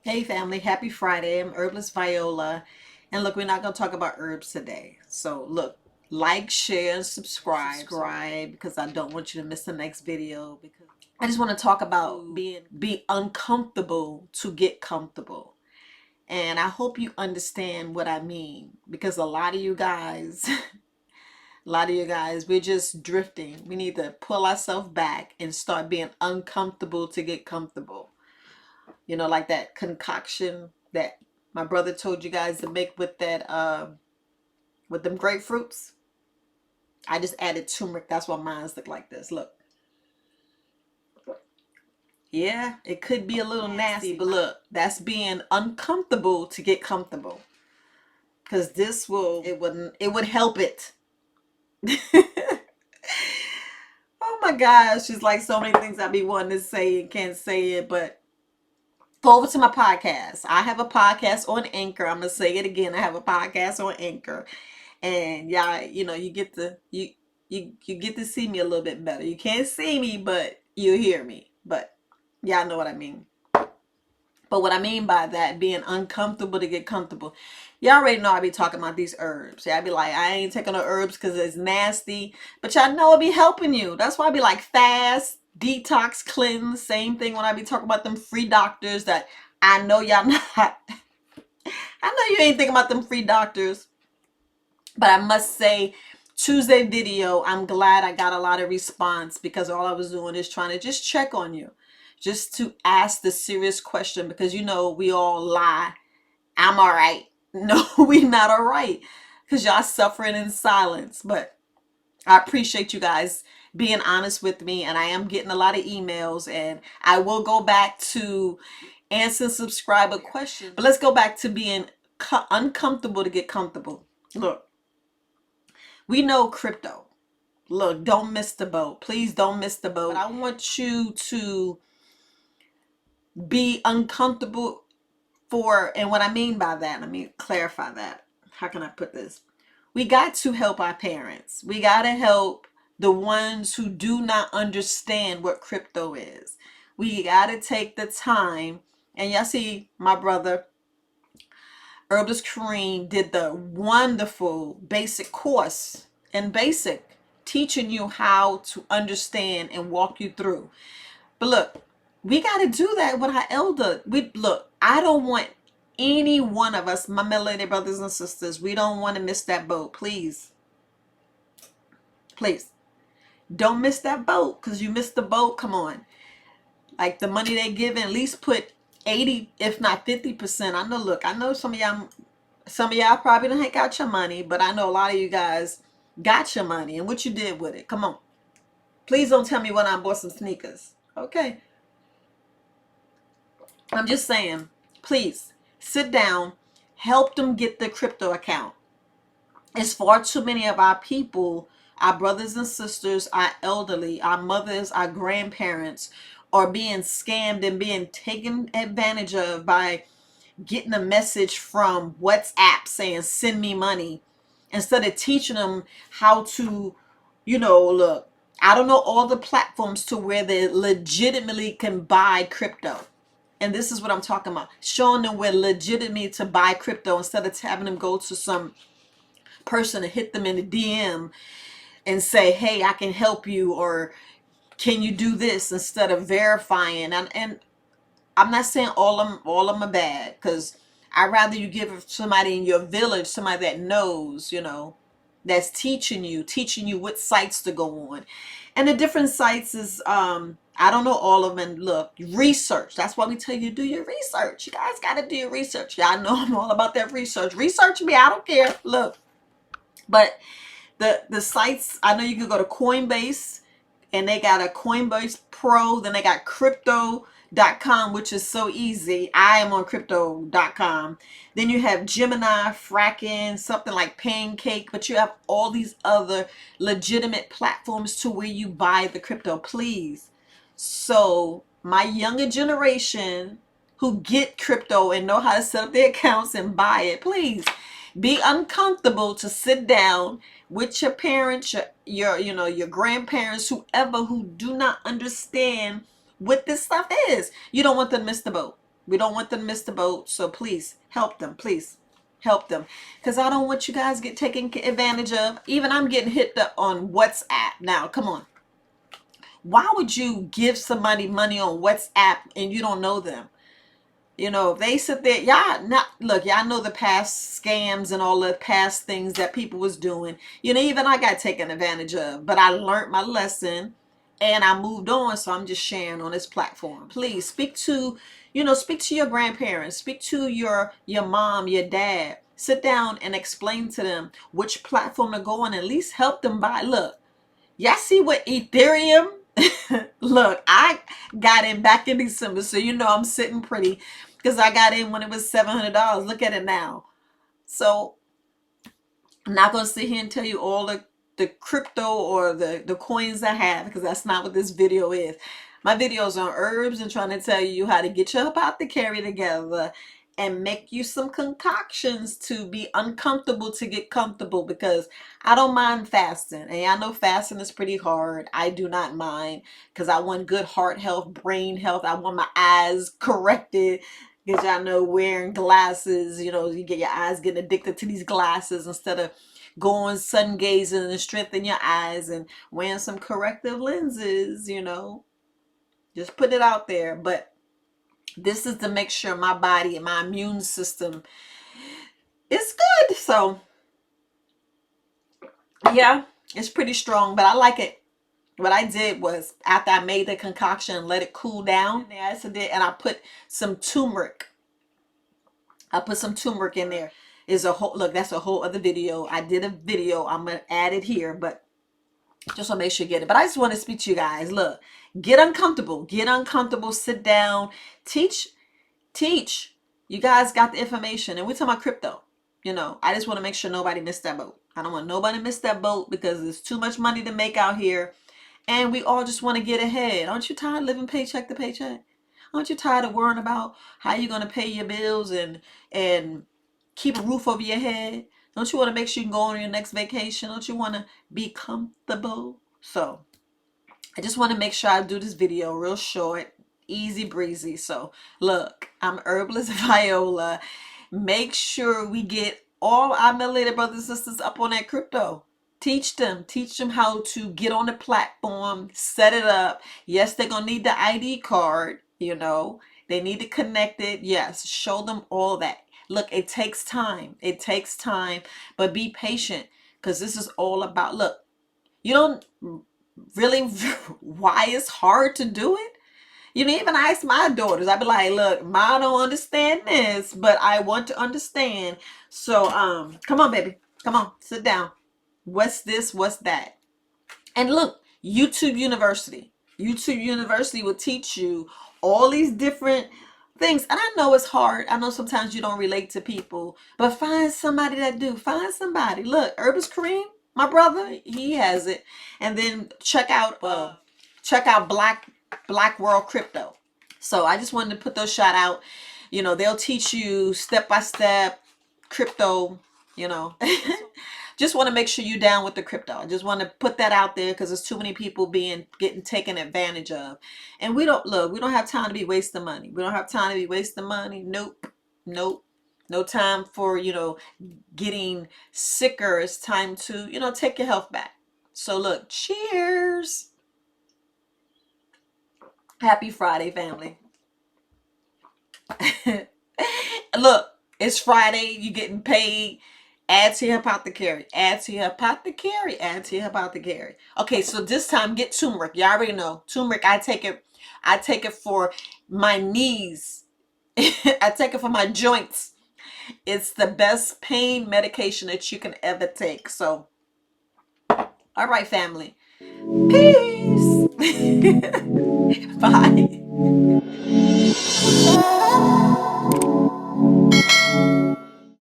Hey family, happy Friday. I'm Herbalist Viola. And look, we're not going to talk about herbs today. So look, like, share, and subscribe because I don't want you to miss the next video because I just want to talk about be uncomfortable to get comfortable. And I hope you understand what I mean because a lot of you guys, we're just drifting. We need to pull ourselves back and start being uncomfortable to get comfortable. You know, like that concoction that my brother told you guys to make with that with them grapefruits. I just added turmeric. That's why mine's look like this. Look. Yeah, it could be a little nasty, but look, that's being uncomfortable to get comfortable. Cause this would help it. Oh my gosh, it's like so many things I be wanting to say and can't say it, but go over to my podcast. I have a podcast on Anchor. I'm gonna say it again. I have a podcast on Anchor, and y'all, you get to you get to see me a little bit better. You can't see me, but you hear me. But y'all know what I mean. But what I mean by that, being uncomfortable to get comfortable, y'all already know I be talking about these herbs. Yeah, I be like, I ain't taking no herbs because it's nasty, but y'all know it be helping you. That's why I be like fast, detox, cleanse. Same thing when I be talking about them free doctors that I know y'all not. I know you ain't thinking about them free doctors, but I must say, Tuesday video, I'm glad I got a lot of response because all I was doing is trying to just check on you, just to ask the serious question because we all lie. I'm all right. No, we not all right because y'all suffering in silence. But I appreciate you guys being honest with me, and I am getting a lot of emails, and I will go back to answer subscriber questions. But let's go back to being uncomfortable to get comfortable. Look, we know crypto. Look, don't miss the boat. Please don't miss the boat. But I want you to be uncomfortable and what I mean by that, let me clarify that. How can I put this? We got to help our parents. We got to help the ones who do not understand what crypto is. We got to take the time. And y'all see my brother, Herbalist Kareem, did the wonderful basic course in basic, teaching you how to understand and walk you through. But look, we got to do that with our elder. I don't want any one of us, my melanated brothers and sisters, we don't want to miss that boat. Please, please, don't miss that boat because you missed the boat. Come on. Like the money they give, at least put 80, if not 50%. I know some of y'all probably don't take out your money, but I know a lot of you guys got your money and what you did with it. Come on. Please don't tell me when I bought some sneakers. Okay. I'm just saying, please sit down, help them get the crypto account. It's far too many of our people, our brothers and sisters, our elderly, our mothers, our grandparents are being scammed and being taken advantage of by getting a message from WhatsApp saying, send me money, instead of teaching them how to, look, I don't know all the platforms to where they legitimately can buy crypto. And this is what I'm talking about. Showing them where legitimately to buy crypto instead of having them go to some person and hit them in the DM and say, hey, I can help you, or can you do this, instead of verifying. And I'm not saying all of them are bad, because I'd rather you give somebody in your village, somebody that knows, that's teaching you what sites to go on. And the different sites is I don't know all of them. And look, research. That's why we tell you to do your research. You guys got to do your research. Y'all know I'm all about that research. Research me. I don't care. Look, but the sites, I know you can go to Coinbase, and they got a Coinbase Pro. Then they got crypto.com, which is so easy. I am on crypto.com. Then you have Gemini, Kraken, something like Pancake, but you have all these other legitimate platforms to where you buy the crypto. Please. So my younger generation who get crypto and know how to set up their accounts and buy it, please be uncomfortable to sit down with your parents, your grandparents, whoever, who do not understand what this stuff is. You don't want them to miss the boat. We don't want them to miss the boat. So please help them. Please help them. Because I don't want you guys get taken advantage of. Even I'm getting hit up on WhatsApp now. Come on. Why would you give somebody money on WhatsApp and you don't know them? You know, if they sit there, y'all not look, y'all know the past scams and all the past things that people was doing. You know, even I got taken advantage of, but I learned my lesson and I moved on. So I'm just sharing on this platform. Please speak to, speak to your grandparents, speak to your mom, your dad. Sit down and explain to them which platform to go on. At least help them buy. Look, y'all see what Ethereum? Look, I got in back in December, so I'm sitting pretty because I got in when it was $700. Look at it now. So I'm not gonna sit here and tell you all the crypto or the coins I have because that's not what this video is. My videos on herbs and trying to tell you how to get your apothecary together and make you some concoctions to be uncomfortable to get comfortable, because I don't mind fasting. And I know fasting is pretty hard. I do not mind because I want good heart health, brain health. I want my eyes corrected because y'all know wearing glasses, you get your eyes getting addicted to these glasses instead of going sun gazing and strengthen your eyes and wearing some corrective lenses, just put it out there. But this is to make sure my body and my immune system is good. So yeah, it's pretty strong, but I like it. What I did was after I made the concoction and let it cool down, and I put some turmeric. I put some turmeric in there. Is a whole look. That's a whole other video. I did a video. I'm gonna add it here, but just want to make sure you get it. But I just want to speak to you guys. Look, get uncomfortable. Get uncomfortable. Sit down. Teach. Teach. You guys got the information, and we're talking about crypto. I just want to make sure nobody missed that boat. I don't want nobody to miss that boat because there's too much money to make out here, and we all just want to get ahead. Aren't you tired of living paycheck to paycheck? Aren't you tired of worrying about how you're gonna pay your bills and keep a roof over your head? Don't you want to make sure you can go on your next vacation? Don't you want to be comfortable? So I just want to make sure I do this video real short, easy breezy. So look, I'm Herbalist Viola. Make sure we get all our melanated brothers and sisters up on that crypto. Teach them how to get on the platform, set it up. Yes, they're gonna need the ID card, they need to connect it. Yes, show them all that. Look, it takes time. It takes time, but be patient because this is all about, look, you don't really why it's hard to do it. Even I ask my daughters, I'd be like, look, Ma don't understand this, but I want to understand. So come on, baby. Come on, sit down. What's this? What's that? And look, YouTube University. YouTube University will teach you all these different things. And I know it's hard. I know sometimes you don't relate to people, but find somebody that do. Find somebody. Look, Herbalist Kareem, my brother, he has it. And then check out Black World Crypto. So I just wanted to put those shout out. They'll teach you step by step crypto, you know. Just want to make sure you're down with the crypto. I just want to put that out there because there's too many people getting taken advantage of. And we don't have time to be wasting money. We don't have time to be wasting money. Nope. Nope. No time for, getting sicker. It's time to, take your health back. So look, cheers. Happy Friday, family. Look, it's Friday. You're getting paid. Add to your apothecary. Add to your apothecary. Add to your apothecary. Okay, so this time get turmeric. You already know turmeric. I take it for my knees. I take it for my joints. It's the best pain medication that you can ever take. So, all right, family. Peace. Bye.